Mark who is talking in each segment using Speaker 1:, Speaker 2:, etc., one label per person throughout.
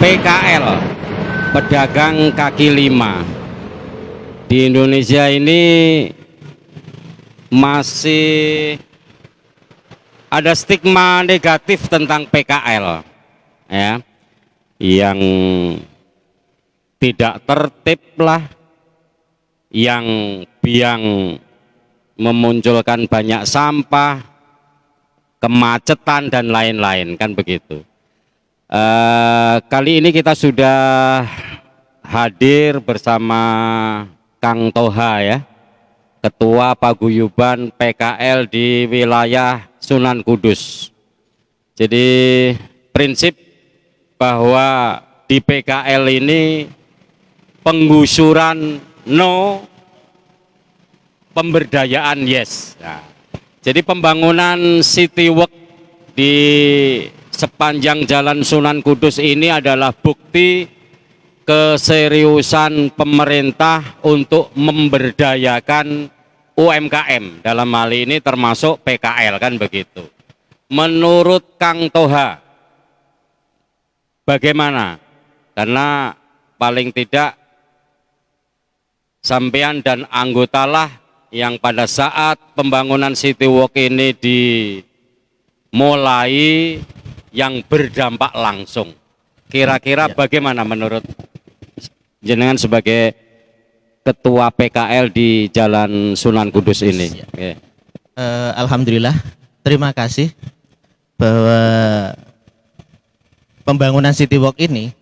Speaker 1: PKL, pedagang kaki lima di Indonesia ini masih ada stigma negatif tentang PKL, ya, yang tidak tertib lah, yang biang memunculkan banyak sampah, kemacetan dan lain-lain, kan begitu. Kali ini kita sudah hadir bersama Kang Toha, ya, Ketua Paguyuban PKL di wilayah Sunan Kudus. Jadi prinsip bahwa di PKL ini penggusuran no, pemberdayaan yes. Nah, jadi pembangunan city walk di sepanjang Jalan Sunan Kudus ini adalah bukti keseriusan pemerintah untuk memberdayakan UMKM, dalam hal ini termasuk PKL, kan begitu. Menurut Kang Toha, bagaimana? Karena paling tidak sampean dan anggotalah yang pada saat pembangunan City Walk ini dimulai yang berdampak langsung. Kira-kira bagaimana menurut jenengan sebagai Ketua PKL di Jalan Sunan Kudus ini?
Speaker 2: Alhamdulillah, terima kasih bahwa pembangunan City Walk ini,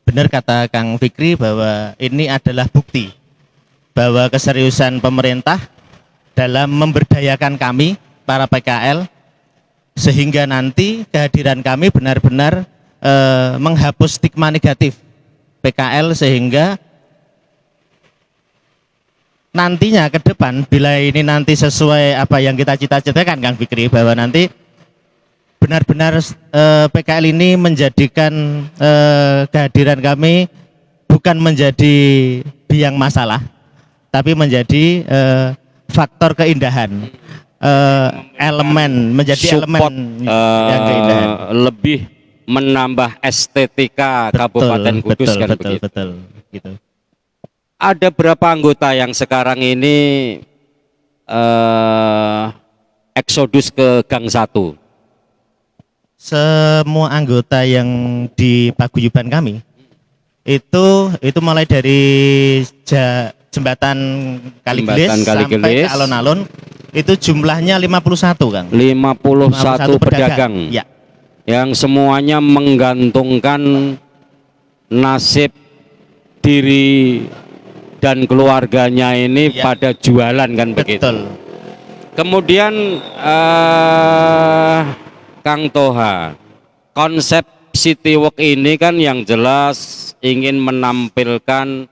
Speaker 2: benar kata Kang Fikri bahwa ini adalah bukti bahwa keseriusan pemerintah dalam memberdayakan kami para PKL, sehingga nanti kehadiran kami benar-benar menghapus stigma negatif PKL, sehingga nantinya ke depan bila ini nanti sesuai apa yang kita cita-citakan Kang Fikri, bahwa nanti benar-benar PKL ini menjadikan kehadiran kami bukan menjadi biang masalah, tapi menjadi faktor keindahan, elemen, menjadi
Speaker 1: support,
Speaker 2: elemen yang keindahan,
Speaker 1: lebih menambah estetika Kabupaten Kudus, kan begitu.
Speaker 2: Betul, gitu.
Speaker 1: Ada berapa anggota yang sekarang ini eksodus ke Gang 1?
Speaker 2: Semua anggota yang di paguyuban kami itu mulai dari jembatan Kaligelis sampai ke alun-alun itu jumlahnya 51, Kang.
Speaker 1: 51 pedagang.
Speaker 2: Ya.
Speaker 1: Yang semuanya menggantungkan nasib diri dan keluarganya ini pada jualan, kan begitu.
Speaker 2: Betul.
Speaker 1: Kemudian Kang Toha, konsep City Walk ini kan yang jelas ingin menampilkan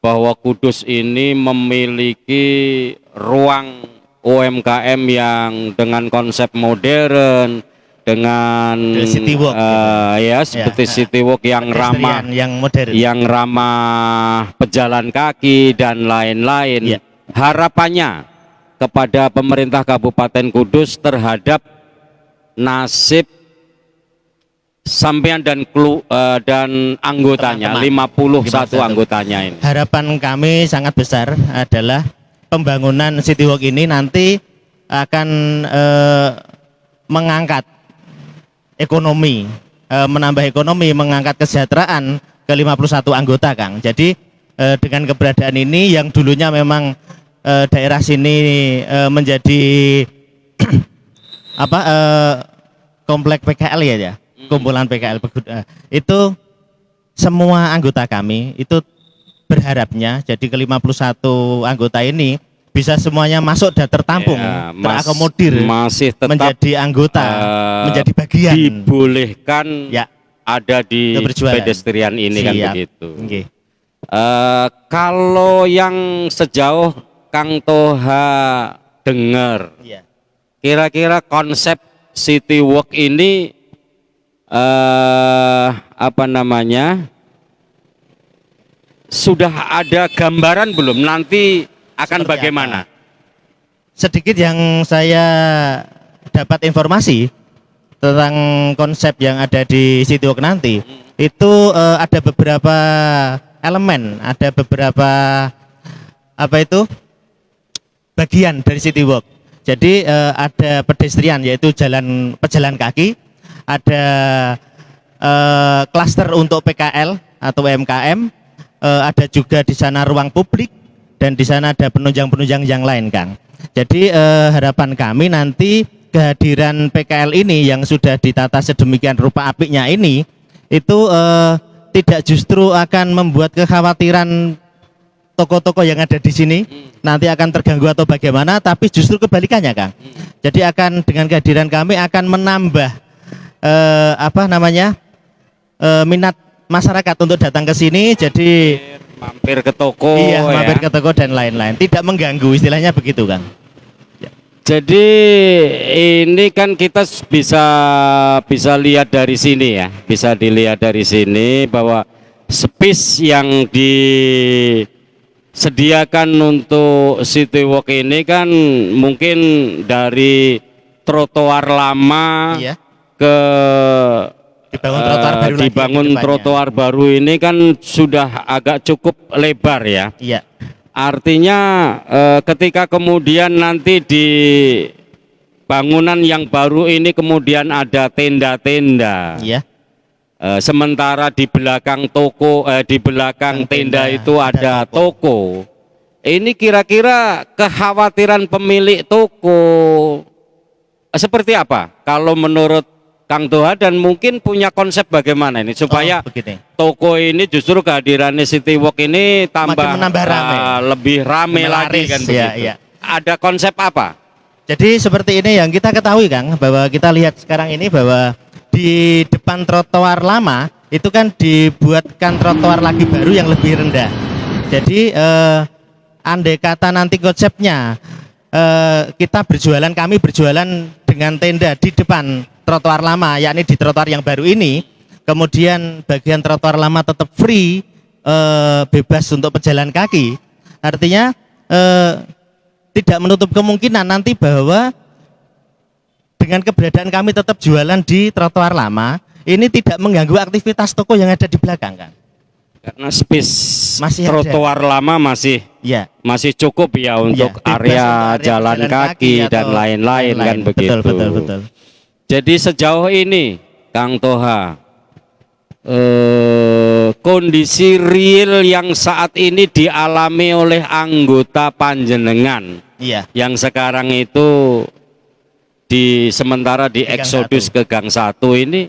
Speaker 1: bahwa Kudus ini memiliki ruang UMKM yang dengan konsep modern, dengan
Speaker 2: City Walk,
Speaker 1: ya seperti City Walk yang ramah,
Speaker 2: yang modern,
Speaker 1: yang ramah pejalan kaki dan lain-lain. Harapannya kepada pemerintah Kabupaten Kudus terhadap nasib sampean dan anggotanya, 51 anggotanya ini.
Speaker 2: Harapan kami sangat besar adalah pembangunan City Walk ini nanti akan mengangkat ekonomi, menambah ekonomi, mengangkat kesejahteraan ke 51 anggota, Kang. Jadi dengan keberadaan ini yang dulunya memang daerah sini menjadi komplek PKL ya, kumpulan PKL itu semua anggota kami itu berharapnya jadi ke 51 anggota ini bisa semuanya masuk dan tertampung, terakomodir,
Speaker 1: masih tetap
Speaker 2: menjadi anggota, menjadi bagian,
Speaker 1: dibolehkan ada di pedestrian ini. Siap. Kan begitu. Kalau yang sejauh Kang Toha dengar, kira-kira konsep City Walk ini sudah ada gambaran belum nanti akan seperti bagaimana?
Speaker 2: Sedikit yang saya dapat informasi tentang konsep yang ada di City Walk nanti, itu ada beberapa elemen, ada beberapa apa itu bagian dari City Walk. Jadi ada pedestrian yaitu pejalan kaki, ada klaster untuk PKL atau UMKM, ada juga di sana ruang publik dan di sana ada penunjang-penunjang yang lain, Kang. Jadi harapan kami nanti kehadiran PKL ini yang sudah ditata sedemikian rupa apiknya ini itu tidak justru akan membuat kekhawatiran toko-toko yang ada di sini nanti akan terganggu atau bagaimana, tapi justru kebalikannya, Kang. Jadi akan dengan kehadiran kami akan menambah minat masyarakat untuk datang ke sini. Jadi
Speaker 1: mampir ke toko,
Speaker 2: iya,
Speaker 1: ya.
Speaker 2: mampir ke toko dan lain-lain, tidak mengganggu, istilahnya begitu, Kang.
Speaker 1: Jadi ini kan kita bisa lihat dari sini ya, bisa dilihat dari sini bahwa space yang disediakan untuk City Walk ini kan mungkin dari trotoar lama,
Speaker 2: Iya.
Speaker 1: ke
Speaker 2: dibangun
Speaker 1: trotoar baru ini kan sudah agak cukup lebar ya.
Speaker 2: Iya.
Speaker 1: Artinya ketika kemudian nanti di bangunan yang baru ini kemudian ada tenda-tenda.
Speaker 2: Iya.
Speaker 1: Sementara di belakang di belakang tenda itu ada toko. Ini kira-kira kekhawatiran pemilik toko seperti apa? Kalau menurut Kang Toha, dan mungkin punya konsep bagaimana ini supaya toko ini justru kehadirannya City Walk ini lebih rame lagi kan begitu.
Speaker 2: Iya.
Speaker 1: Ada konsep apa?
Speaker 2: Jadi seperti ini yang kita ketahui, Kang, bahwa kita lihat sekarang ini bahwa di depan trotoar lama itu kan dibuatkan trotoar lagi baru yang lebih rendah. Jadi andai kata nanti konsepnya kami berjualan dengan tenda di depan trotoar lama, yakni di trotoar yang baru ini, kemudian bagian trotoar lama tetap free, bebas untuk pejalan kaki, artinya tidak menutup kemungkinan nanti bahwa dengan keberadaan kami tetap jualan di trotoar lama ini tidak mengganggu aktivitas toko yang ada di belakang, kan?
Speaker 1: Karena space trotoar lama masih cukup ya untuk area jalan kaki dan lain-lain kan begitu. Betul. Jadi sejauh ini Kang Toha, kondisi real yang saat ini dialami oleh anggota panjenengan, yang sekarang itu sementara di Exodus ke Gang 1 ini,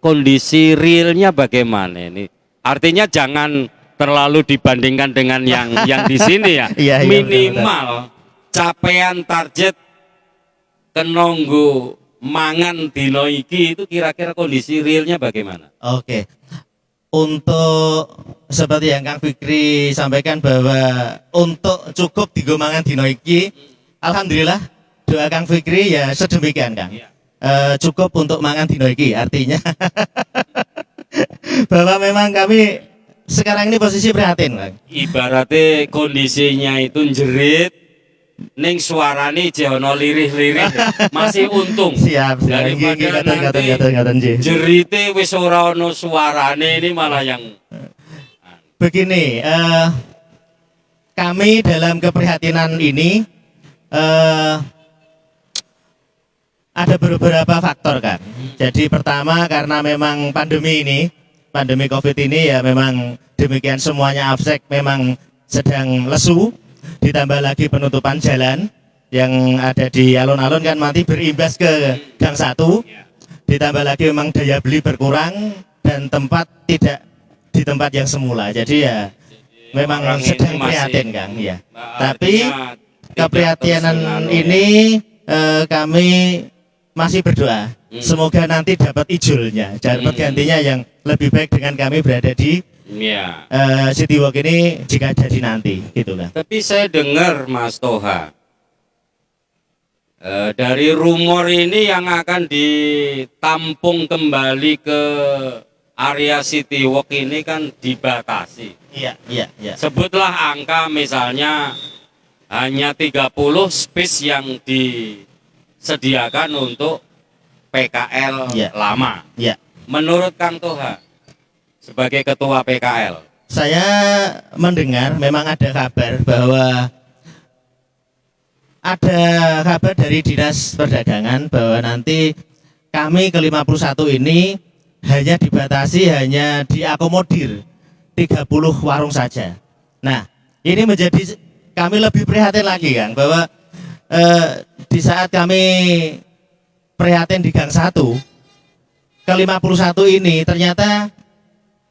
Speaker 1: kondisi realnya bagaimana ini? Artinya jangan terlalu dibandingkan dengan yang di sini ya. Minimal capaian target kenonggo mangan dino iki itu kira-kira kondisi realnya bagaimana?
Speaker 2: Oke. Untuk seperti yang Kang Fikri sampaikan bahwa untuk cukup digo mangan dino iki, alhamdulillah doa Kang Fikri ya sedemikian, Kang. Cukup untuk mangan dino iki, artinya bahwa memang kami sekarang ini posisi prihatin, Kang.
Speaker 1: Ibaratnya kondisinya itu jerit, ning suarane jono lirih-lirih masih untung.
Speaker 2: Siap.
Speaker 1: Daripada nanti jerite wis ora ono suarane, ini malah yang
Speaker 2: begini. Kami dalam keprihatinan ini ada beberapa faktor, kan. Jadi pertama karena memang pandemi Covid ini ya memang demikian, semuanya absek, memang sedang lesu. Ditambah lagi penutupan jalan yang ada di alun-alun kan nanti berimbas ke Gang 1. Ditambah lagi memang daya beli berkurang dan tempat tidak di tempat yang semula. Jadi ya memang sedang prihatin, Kang, ya. Tapi keprihatinan ini kami masih berdoa semoga nanti dapat ijulnya, dapat gantinya yang lebih baik dengan kami berada di City Walk ini jika jadi nanti, gitu, kan.
Speaker 1: Tapi saya dengar Mas Toha, dari rumor ini yang akan ditampung kembali ke area City Walk ini kan dibatasi.
Speaker 2: Iya.
Speaker 1: Sebutlah angka misalnya hanya 30 space yang disediakan untuk PKL lama.
Speaker 2: Iya.
Speaker 1: Menurut Kang Toha, sebagai ketua PKL?
Speaker 2: Saya mendengar memang ada kabar bahwa ada kabar dari Dinas Perdagangan bahwa nanti kami ke-51 ini hanya dibatasi, hanya diakomodir 30 warung saja. Nah, ini menjadi kami lebih prihatin lagi kan, bahwa di saat kami prihatin di Gang 1 ke-51 ini ternyata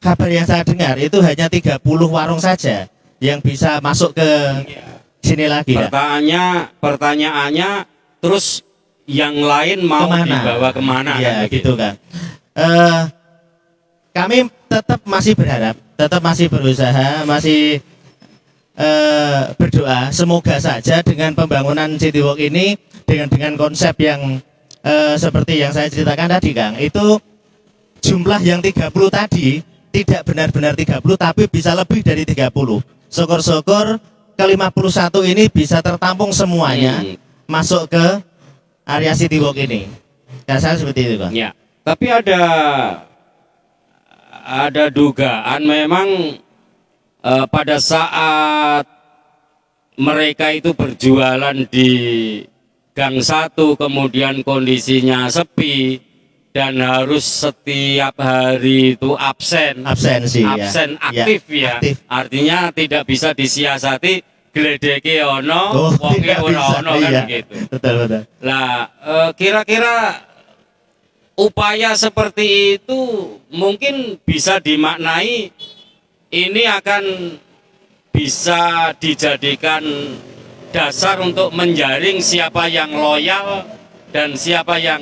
Speaker 2: kabar yang saya dengar itu hanya 30 warung saja yang bisa masuk ke sini lagi.
Speaker 1: Pertanyaannya terus yang lain mau
Speaker 2: kemana?
Speaker 1: Dibawa kemana?
Speaker 2: Ya,
Speaker 1: kan
Speaker 2: gitu kan. Kami tetap masih berharap, tetap masih berusaha, masih berdoa semoga saja dengan pembangunan City Walk ini dengan konsep yang seperti yang saya ceritakan tadi Kang, itu jumlah yang 30 tadi tidak benar-benar 30 tapi bisa lebih dari 30. Syukur-syukur ke-51 ini bisa tertampung semuanya masuk ke area City Walk ini. Kasar seperti itu Kang.
Speaker 1: Ya, tapi ada dugaan memang pada saat mereka itu berjualan di Gang 1 kemudian kondisinya sepi dan harus setiap hari itu absen aktif ya.
Speaker 2: Aktif.
Speaker 1: Artinya tidak bisa disiasati gledeke ono wonge
Speaker 2: tidak
Speaker 1: ora
Speaker 2: bisa,
Speaker 1: ono kan
Speaker 2: iya.
Speaker 1: gitu.
Speaker 2: Betul.
Speaker 1: Lah kira-kira upaya seperti itu mungkin bisa dimaknai ini akan bisa dijadikan dasar untuk menjaring siapa yang loyal dan siapa yang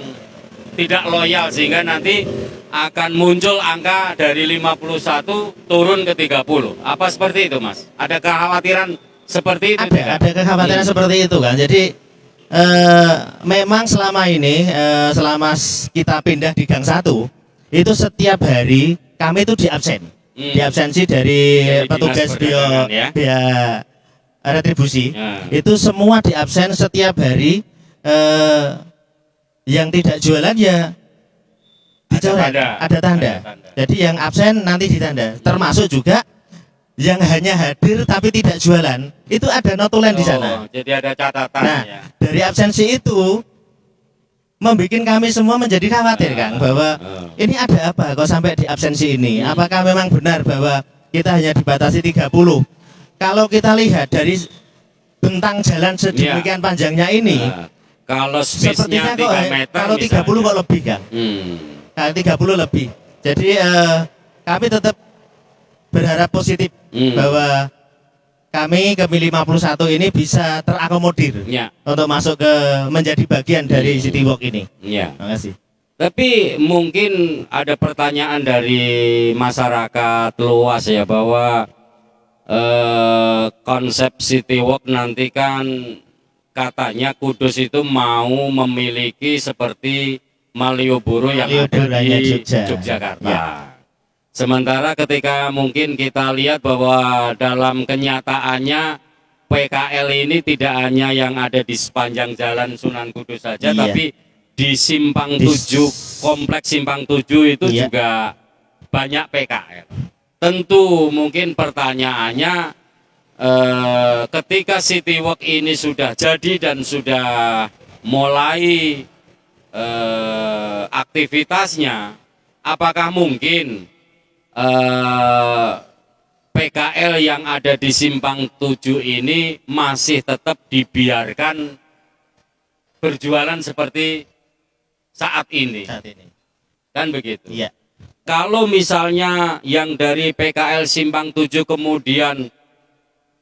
Speaker 1: tidak loyal sehingga nanti akan muncul angka dari 51 turun ke 30. Apa seperti itu, Mas? Ada kekhawatiran seperti itu?
Speaker 2: Ada kekhawatiran seperti itu kan. Jadi memang selama ini selama kita pindah di Gang 1 itu setiap hari kami itu diabsen. Diabsensi dari petugas bea retribusi. Itu semua diabsen setiap hari. Yang tidak jualan ya dicoret, ada tanda. Jadi yang absen nanti ditanda. Termasuk juga yang hanya hadir tapi tidak jualan, itu ada notulen di sana.
Speaker 1: Jadi ada catatan.
Speaker 2: Nah, dari absensi itu membuat kami semua menjadi khawatir Kang, bahwa ini ada apa kok sampai di absensi ini? Apakah memang benar bahwa kita hanya dibatasi 30? Kalau kita lihat dari bentang jalan sedemikian panjangnya ini,
Speaker 1: kalau space-nya 3 meter
Speaker 2: kalau 30 kok lebih Kang. Kalau 30 lebih. Jadi kami tetap berharap positif bahwa kami ke-51 ini bisa terakomodir untuk masuk ke menjadi bagian dari City Walk ini. Terima kasih.
Speaker 1: Tapi mungkin ada pertanyaan dari masyarakat luas ya bahwa konsep City Walk nanti kan katanya Kudus itu mau memiliki seperti Malioboro yang ada di Yogyakarta. Ya. Sementara ketika mungkin kita lihat bahwa dalam kenyataannya PKL ini tidak hanya yang ada di sepanjang jalan Sunan Kudus saja, tapi di Simpang 7, kompleks Simpang 7 itu juga banyak PKL. Tentu mungkin pertanyaannya ketika City Walk ini sudah jadi dan sudah mulai aktivitasnya, apakah mungkin PKL yang ada di Simpang 7 ini masih tetap dibiarkan berjualan seperti saat ini? Kan begitu?
Speaker 2: Iya.
Speaker 1: Kalau misalnya yang dari PKL Simpang 7 kemudian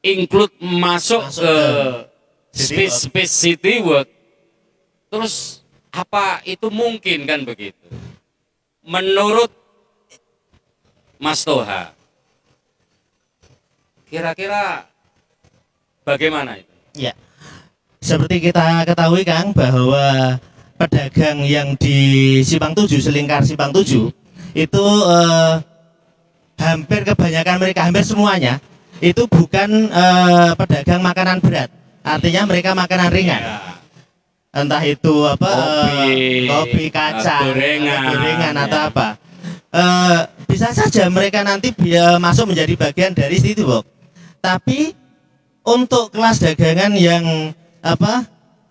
Speaker 1: include masuk ke space City Walk, terus apa itu mungkin kan begitu? Menurut Mas Toha, kira-kira bagaimana itu?
Speaker 2: Ya, seperti kita ketahui Kang bahwa pedagang yang di Simpang 7, selingkar Simpang 7 itu hampir kebanyakan mereka, hampir semuanya itu bukan pedagang makanan berat, artinya mereka makanan ringan, entah itu apa kopi kacang, gorengan atau apa. bisa saja mereka nanti masuk menjadi bagian dari Citywalk. Tapi untuk kelas dagangan yang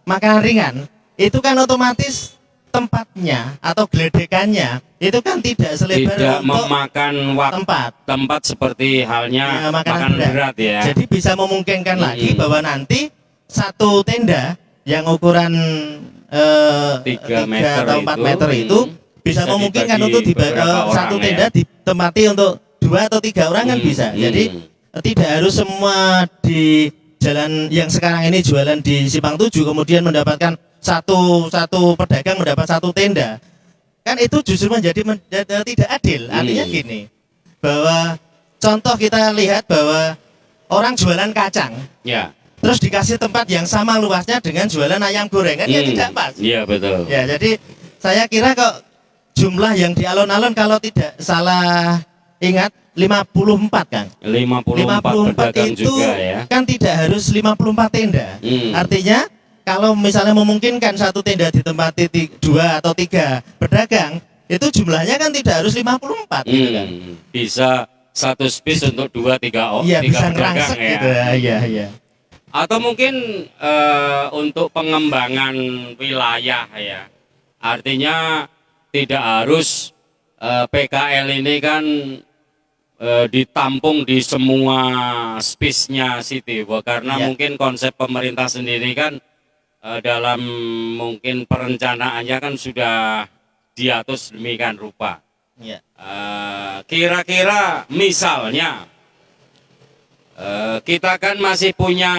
Speaker 2: makanan ringan itu kan otomatis tempatnya atau geledekannya itu kan tidak selebar
Speaker 1: tidak
Speaker 2: untuk
Speaker 1: memakan tempat seperti halnya makanan berat ya.
Speaker 2: Jadi bisa memungkinkan lagi bahwa nanti satu tenda yang ukuran 3 atau 4 meter itu bisa memungkinkan untuk satu tenda ditempati untuk 2 atau 3 orang kan bisa. Jadi tidak harus semua di jalan yang sekarang ini jualan di Simpang 7 kemudian mendapatkan satu pedagang mendapat satu tenda. Kan itu justru menjadi tidak adil. Artinya gini, bahwa contoh kita lihat bahwa orang jualan kacang,
Speaker 1: ya,
Speaker 2: terus dikasih tempat yang sama luasnya dengan jualan ayam goreng, kan ya tidak pas.
Speaker 1: Iya betul.
Speaker 2: Ya, jadi saya kira kok jumlah yang di alun-alun kalau tidak salah ingat 54 kan.
Speaker 1: 54 pedagang
Speaker 2: itu
Speaker 1: juga ya.
Speaker 2: Kan tidak harus 54 tenda. Artinya kalau misalnya memungkinkan satu tenda ditempati 2 atau 3 pedagang, itu jumlahnya kan tidak harus 54 gitu kan.
Speaker 1: Bisa satu space untuk 2-3
Speaker 2: Iya, bisa
Speaker 1: pedagang
Speaker 2: ngerangsek
Speaker 1: ya.
Speaker 2: gitu. Iya.
Speaker 1: Atau mungkin untuk pengembangan wilayah ya. Artinya tidak harus PKL ini kan ditampung di semua space-nya Citywalk karena mungkin konsep pemerintah sendiri kan dalam mungkin perencanaannya kan sudah diatur sedemikian rupa.
Speaker 2: Ya.
Speaker 1: Kira-kira misalnya kita kan masih punya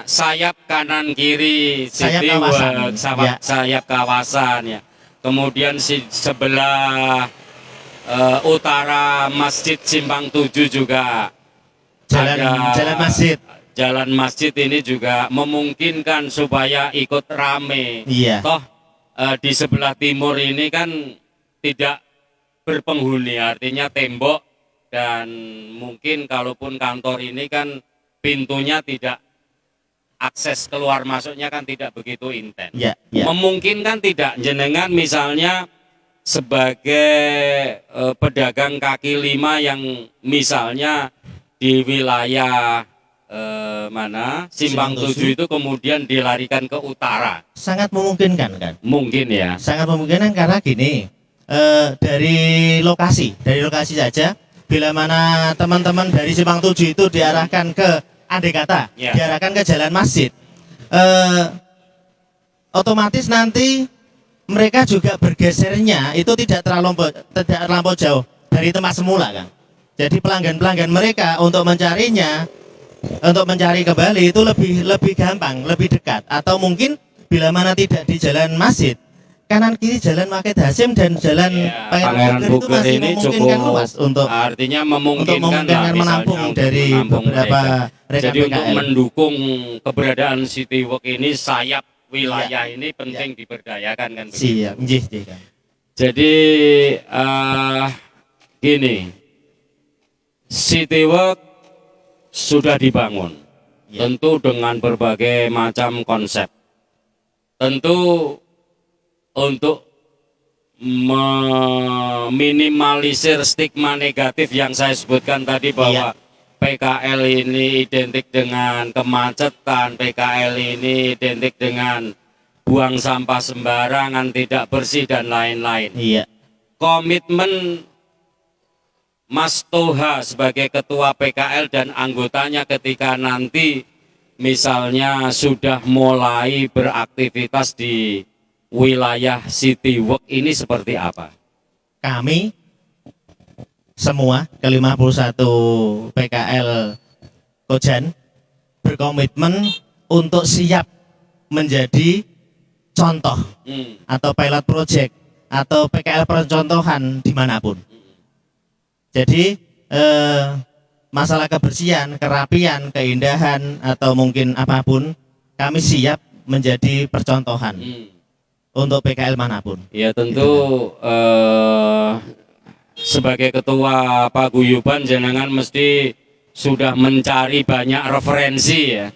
Speaker 1: sayap kanan kiri Citywalk, sayap kawasan ya. Kemudian sebelah utara Masjid Simpang 7 juga
Speaker 2: jalan masjid.
Speaker 1: Jalan masjid ini juga memungkinkan supaya ikut rame.
Speaker 2: Iya.
Speaker 1: Toh di sebelah timur ini kan tidak berpenghuni, artinya tembok dan mungkin kalaupun kantor ini kan pintunya tidak, akses keluar masuknya kan tidak begitu intens.
Speaker 2: Ya.
Speaker 1: Memungkinkan tidak jenengan misalnya sebagai pedagang kaki lima yang misalnya di wilayah Simpang 7 itu kemudian dilarikan ke utara.
Speaker 2: Sangat memungkinkan kan?
Speaker 1: Mungkin ya.
Speaker 2: Sangat memungkinkan karena gini, dari lokasi saja, bila mana teman-teman dari Simpang 7 itu diarahkan ke andai kata, diarahkan ke jalan masjid, otomatis nanti mereka juga bergesernya itu tidak terlampau jauh dari tempat semula kan. Jadi pelanggan-pelanggan mereka untuk mencari kembali itu lebih gampang, lebih dekat. Atau mungkin bila mana tidak di jalan masjid, kanan kiri jalan Wahid Hasim dan jalan Pangeran Bugger itu masih
Speaker 1: ini
Speaker 2: memungkinkan
Speaker 1: cukup,
Speaker 2: luas untuk
Speaker 1: artinya memungkinkan
Speaker 2: menampung dari beberapa
Speaker 1: mereka. Jadi
Speaker 2: PKL.
Speaker 1: untuk mendukung keberadaan Citywalk ini, sayap wilayah ini penting diberdayakan kan begitu.
Speaker 2: Siap, kan.
Speaker 1: Jadi gini, Citywalk sudah dibangun, tentu dengan berbagai macam konsep. Tentu untuk meminimalisir stigma negatif yang saya sebutkan tadi bahwa PKL ini identik dengan kemacetan, PKL ini identik dengan buang sampah sembarangan, tidak bersih dan lain-lain.
Speaker 2: Iya.
Speaker 1: Komitmen Mas Toha sebagai ketua PKL dan anggotanya ketika nanti misalnya sudah mulai beraktivitas di wilayah Citywalk ini seperti apa?
Speaker 2: Kami semua ke-51 PKL Kojan berkomitmen untuk siap menjadi contoh atau pilot project atau PKL percontohan dimanapun. Jadi masalah kebersihan, kerapian, keindahan atau mungkin apapun, kami siap menjadi percontohan untuk PKL manapun.
Speaker 1: Ya tentu sebagai ketua paguyuban jenengan mesti sudah mencari banyak referensi ya.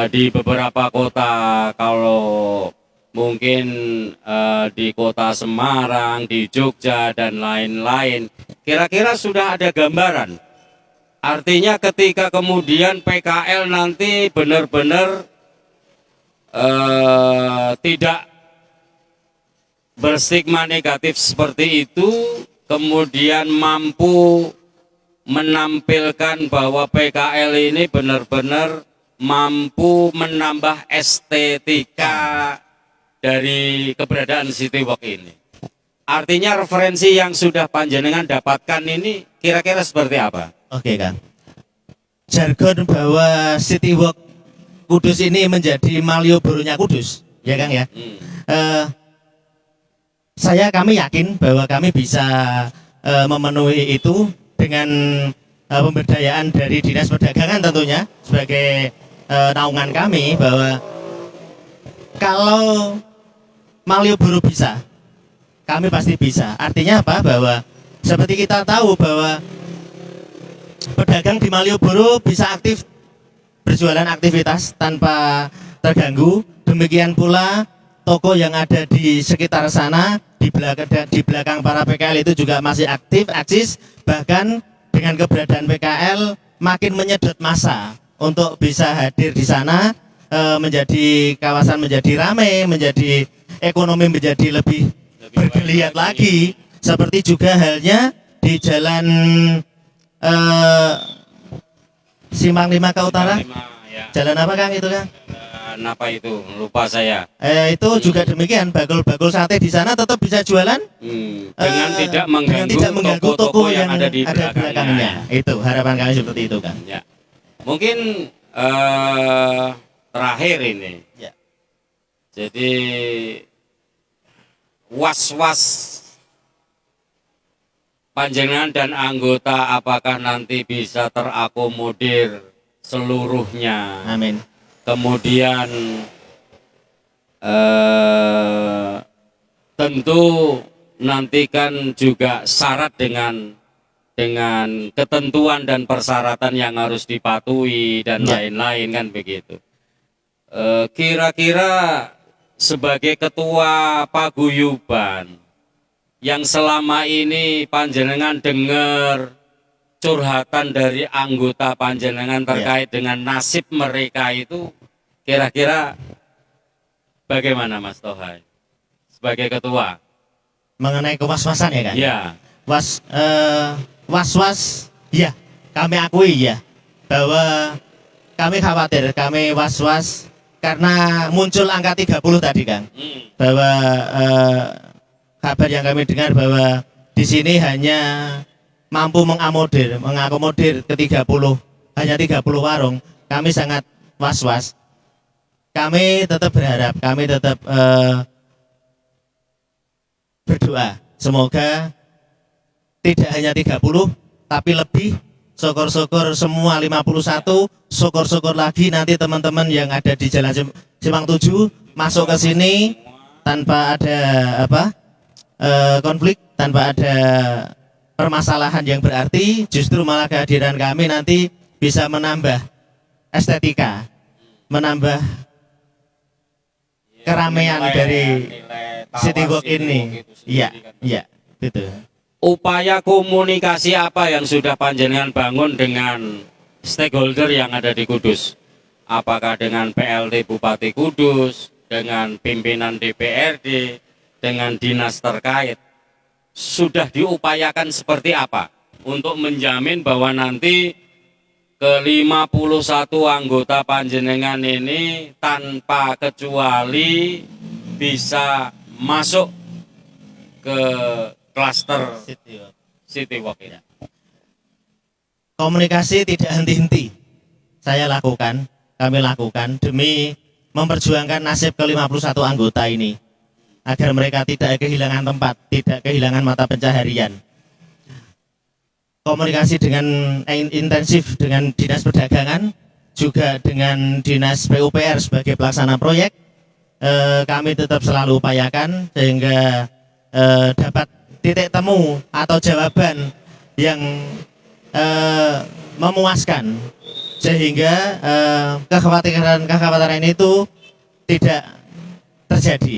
Speaker 1: Di beberapa kota, kalau mungkin di kota Semarang, di Jogja dan lain-lain. kira-kira sudah ada gambaran. Artinya ketika kemudian PKL nanti benar-benar tidak berstigma negatif seperti itu, kemudian mampu menampilkan bahwa PKL ini benar-benar mampu menambah estetika dari keberadaan Citywalk ini. Artinya referensi yang sudah panjenengan dapatkan ini kira-kira seperti apa?
Speaker 2: Oke Kang. Jargon bahwa Citywalk Kudus ini menjadi Malioboro-nya Kudus, ya Kang ya. Kami yakin bahwa kami bisa memenuhi itu dengan pemberdayaan dari Dinas Perdagangan tentunya sebagai naungan kami, bahwa kalau Malioboro bisa, kami pasti bisa. Artinya apa? Bahwa seperti kita tahu bahwa pedagang di Malioboro bisa aktif berjualan aktivitas tanpa terganggu. Demikian pula toko yang ada di sekitar sana, di belakang para PKL itu juga masih aktif, eksis. Bahkan dengan keberadaan PKL makin menyedot massa untuk bisa hadir di sana, menjadi kawasan menjadi ramai, menjadi ekonomi menjadi lebih bergeliat lagi. Seperti juga halnya di jalan Simpang 5 ke utara.
Speaker 1: Ya.
Speaker 2: Jalan apa Kang itu Kang?
Speaker 1: Apa itu? Lupa saya.
Speaker 2: Itu juga demikian, bakul-bakul sate di sana tetap bisa jualan
Speaker 1: dengan tidak mengganggu
Speaker 2: toko
Speaker 1: yang ada di
Speaker 2: belakangnya. Itu harapan kami seperti itu Kang.
Speaker 1: Ya. Mungkin terakhir ini.
Speaker 2: Ya.
Speaker 1: Jadi was-was panjenengan dan anggota apakah nanti bisa terakomodir seluruhnya.
Speaker 2: Amin.
Speaker 1: Kemudian tentu nantikan juga syarat dengan ketentuan dan persyaratan yang harus dipatuhi dan lain-lain kan begitu. Kira-kira sebagai ketua paguyuban yang selama ini panjenengan dengar curhatan dari anggota panjenengan terkait dengan nasib mereka itu, kira-kira bagaimana Mas Tohai sebagai ketua?
Speaker 2: Mengenai kewaswasan ya Kang?
Speaker 1: Ya.
Speaker 2: Was-was, ya kami akui ya bahwa kami khawatir, kami was-was karena muncul angka 30 tadi Kang. Bahwa kabar yang kami dengar bahwa di sini hanya mampu mengakomodir ke 30, hanya 30 warung. Kami sangat was-was. Kami tetap berharap, kami tetap berdoa. Semoga tidak hanya 30, tapi lebih. Syukur-syukur semua 51, syukur-syukur lagi nanti teman-teman yang ada di Jalan Simpang 7 masuk ke sini tanpa ada konflik, tanpa ada permasalahan yang berarti. Justru malah kehadiran kami nanti bisa menambah estetika, menambah keramaian dari Citywalk ini. Iya, iya, gitu.
Speaker 1: Upaya komunikasi apa yang sudah panjenengan bangun dengan stakeholder yang ada di Kudus? Apakah dengan PLT Bupati Kudus, dengan pimpinan DPRD, dengan dinas terkait? Sudah diupayakan seperti apa untuk menjamin bahwa nanti ke-51 anggota panjenengan ini tanpa kecuali bisa masuk ke klaster Citywalk ini?
Speaker 2: Komunikasi tidak henti-henti saya lakukan, kami lakukan demi memperjuangkan nasib ke-51 anggota ini, agar mereka tidak kehilangan tempat, tidak kehilangan mata pencaharian. Komunikasi dengan intensif dengan Dinas Perdagangan, juga dengan Dinas PUPR sebagai pelaksana proyek, kami tetap selalu upayakan sehingga dapat titik temu atau jawaban yang memuaskan, sehingga kekhawatiran itu tidak terjadi.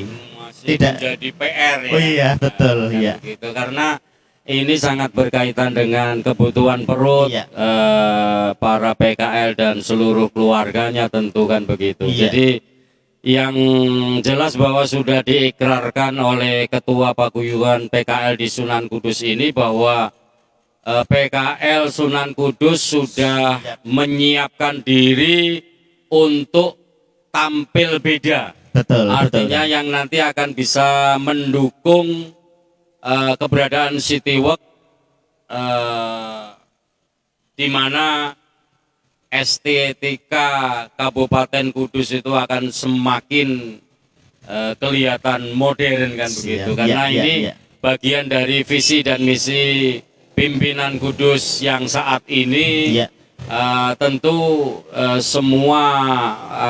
Speaker 1: Tidak menjadi PR ya.
Speaker 2: Oh iya, betul,
Speaker 1: kan
Speaker 2: iya.
Speaker 1: gitu. Karena ini sangat berkaitan dengan kebutuhan perut
Speaker 2: Iya.
Speaker 1: para PKL dan seluruh keluarganya tentu kan begitu.
Speaker 2: Iya.
Speaker 1: Jadi yang jelas bahwa sudah diikrarkan oleh Ketua Paguyuban PKL di Sunan Kudus ini bahwa PKL Sunan Kudus sudah menyiapkan diri untuk tampil beda.
Speaker 2: Betul.
Speaker 1: Artinya
Speaker 2: betul.
Speaker 1: yang nanti akan bisa mendukung keberadaan Citywalk di mana estetika Kabupaten Kudus itu akan semakin kelihatan modern kan begitu. Karena ini bagian dari visi dan misi pimpinan Kudus yang saat ini.
Speaker 2: Iya.
Speaker 1: Tentu semua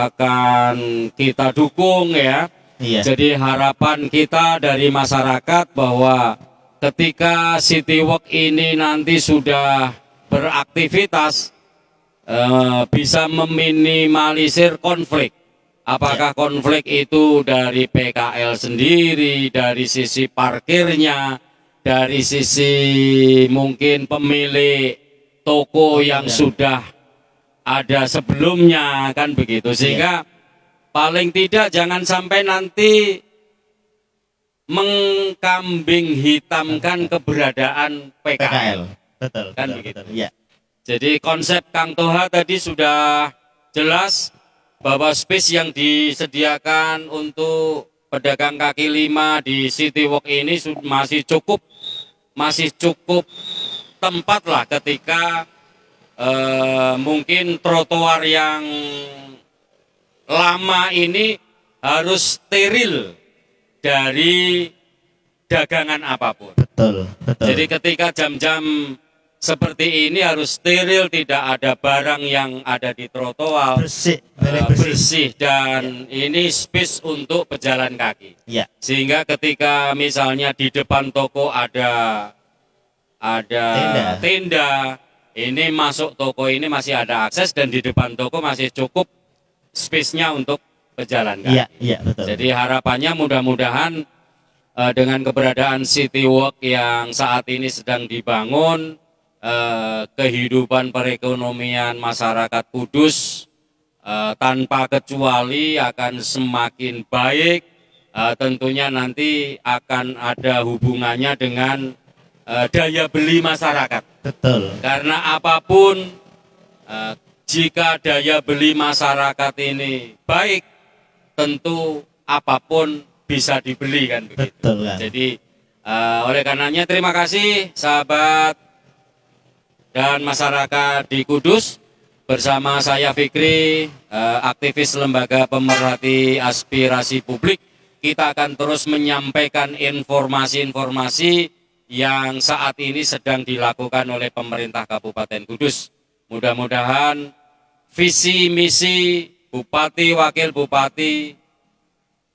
Speaker 1: akan kita dukung ya.
Speaker 2: Iya.
Speaker 1: Jadi harapan kita dari masyarakat bahwa ketika Citywalk ini nanti sudah beraktivitas bisa meminimalisir konflik. Apakah konflik itu dari PKL sendiri, dari sisi parkirnya, dari sisi mungkin pemilik toko yang sudah ada sebelumnya kan begitu, sehingga paling tidak jangan sampai nanti mengkambing hitamkan keberadaan PKL.
Speaker 2: Betul.
Speaker 1: Kan
Speaker 2: betul,
Speaker 1: begitu.
Speaker 2: betul. Iya.
Speaker 1: Jadi konsep Kang Toha tadi sudah jelas bahwa space yang disediakan untuk pedagang kaki lima di Citywalk ini masih cukup tempat lah ketika mungkin trotoar yang lama ini harus steril dari dagangan apapun.
Speaker 2: Betul.
Speaker 1: Jadi ketika jam-jam seperti ini harus steril, tidak ada barang yang ada di trotoar,
Speaker 2: Bersih.
Speaker 1: bersih dan ini space untuk pejalan kaki.
Speaker 2: Iya.
Speaker 1: Sehingga ketika misalnya di depan toko ada tenda, ini masuk toko ini masih ada akses dan di depan toko masih cukup space-nya untuk pejalan kaki.
Speaker 2: Iya, betul.
Speaker 1: Jadi harapannya mudah-mudahan dengan keberadaan Citywalk yang saat ini sedang dibangun, kehidupan perekonomian masyarakat Kudus tanpa kecuali akan semakin baik. Tentunya nanti akan ada hubungannya dengan daya beli masyarakat.
Speaker 2: Betul.
Speaker 1: Karena apapun jika daya beli masyarakat ini baik, tentu apapun bisa dibeli kan begitu.
Speaker 2: Betul, kan?
Speaker 1: Jadi oleh karenanya terima kasih sahabat dan masyarakat di Kudus, bersama saya Fikri, aktivis lembaga pemerhati aspirasi publik. Kita akan terus menyampaikan informasi-informasi yang saat ini sedang dilakukan oleh pemerintah Kabupaten Kudus. Mudah-mudahan visi misi Bupati Wakil Bupati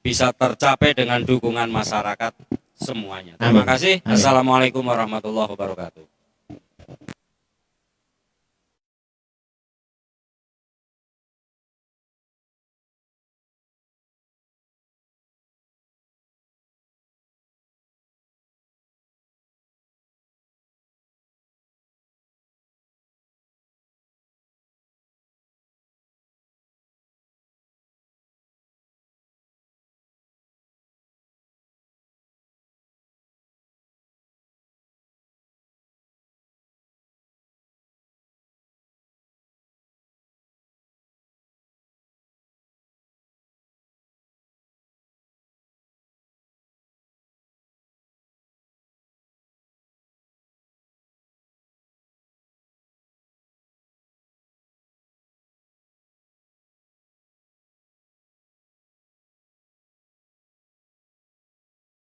Speaker 1: bisa tercapai dengan dukungan masyarakat semuanya. Terima kasih. Assalamualaikum warahmatullahi wabarakatuh.